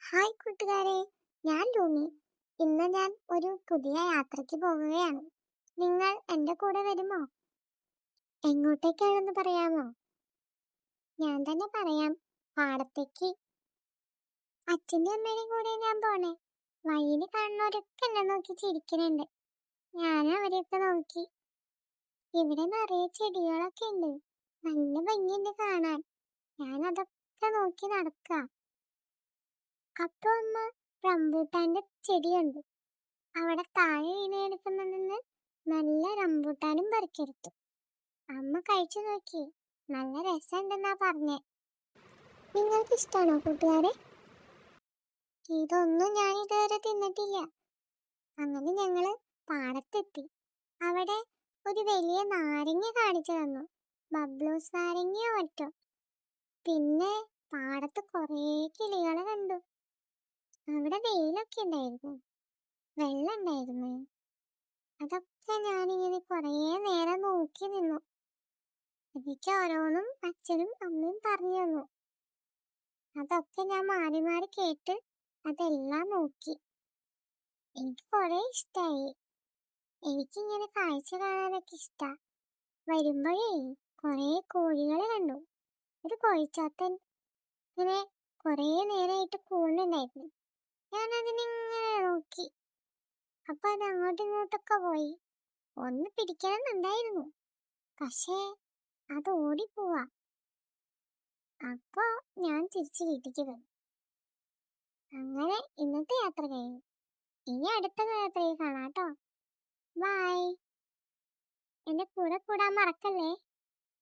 Hi കൂട്ടുകാരെ, ഞാൻ ലൂമി. ഇന്ന് ഞാൻ ഒരു പുതിയ യാത്രയ്ക്ക് പോകുകയാണ്. നിങ്ങൾ എൻ്റെ കൂടെ വരുമോ? എങ്ങോട്ടേക്കാണെന്ന് പറയാമോ? ഞാൻ തന്നെ പറയാം. പാടത്തേക്ക്. അച്ഛൻ്റെ അമ്മയുടെയും കൂടെ ഞാൻ പോണേ. വഴിയിൽ കാണുന്നവരൊക്കെ എന്നെ നോക്കി ചിരിക്കുന്നുണ്ട്. ഞാൻ അവരെയൊക്കെ നോക്കി. ഇവിടെ നിറയെ ചെടികളൊക്കെ ഉണ്ട്. നല്ല ഭംഗിയുണ്ട് കാണാൻ. ഞാൻ അതൊക്കെ നോക്കി നടക്കുക. അപ്പൊ അമ്മ റംബൂട്ടാന്റെ ചെടിയുണ്ട്. അവിടെ താഴെ വീണ് കിടക്കുന്നതിന്ന് നല്ല റംബൂട്ടാനും പറിച്ചെടുത്തു. അമ്മ കഴിച്ചു നോക്കി. നല്ല രസമുണ്ടെന്നാ പറഞ്ഞേ. നിങ്ങൾക്ക് ഇഷ്ടമാണോ കൂട്ടുകാരെ? ഇതൊന്നും ഞാൻ ഇതുവരെ തിന്നിട്ടില്ല. അങ്ങനെ ഞങ്ങള് പാടത്തെത്തി. അവിടെ ഒരു വലിയ നാരങ്ങ കാണിച്ചു തന്നു. ബബ്ലൂസ് നാരങ്ങയോ മറ്റോ. പിന്നെ പാടത്ത് കുറേ കിളികളെ കണ്ടു. അവിടെ വെയിലൊക്കെ ഉണ്ടായിരുന്നു. വെള്ളം ഉണ്ടായിരുന്നു. അതൊക്കെ ഞാനിങ്ങനെ കുറേ നേരം നോക്കി നിന്നു. എനിക്ക് ഓരോന്നും അച്ഛനും അമ്മയും പറഞ്ഞു തന്നു. അതൊക്കെ ഞാൻ മാറി മാറി കേട്ട് അതെല്ലാം നോക്കി. എനിക്ക് കുറെ ഇഷ്ടായി. എനിക്കിങ്ങനെ കാഴ്ച കാണാനൊക്കെ ഇഷ്ടാ. വരുമ്പോഴേ കുറെ കോഴികളെ കണ്ടു. ഒരു കോഴിച്ചാത്തൻ ഇങ്ങനെ കുറെ നേരമായിട്ട് കൂടുന്നുണ്ടായിരുന്നു. ഞാൻ അതിനിങ്ങനെ നോക്കി. അപ്പൊ അത് അങ്ങോട്ടും ഇങ്ങോട്ടൊക്കെ പോയി. ഒന്ന് പിടിക്കണമെന്നുണ്ടായിരുന്നു. പക്ഷേ അത് ഓടിപ്പോവാ. അപ്പൊ ഞാൻ തിരിച്ച് വീട്ടിലേക്ക് വന്നു. അങ്ങനെ ഇന്നത്തെ യാത്ര കഴിഞ്ഞു. ഇനി അടുത്ത യാത്രയിൽ കാണാട്ടോ. ബൈ. എന്റെ കൂടെ കൂടാൻ മറക്കല്ലേ.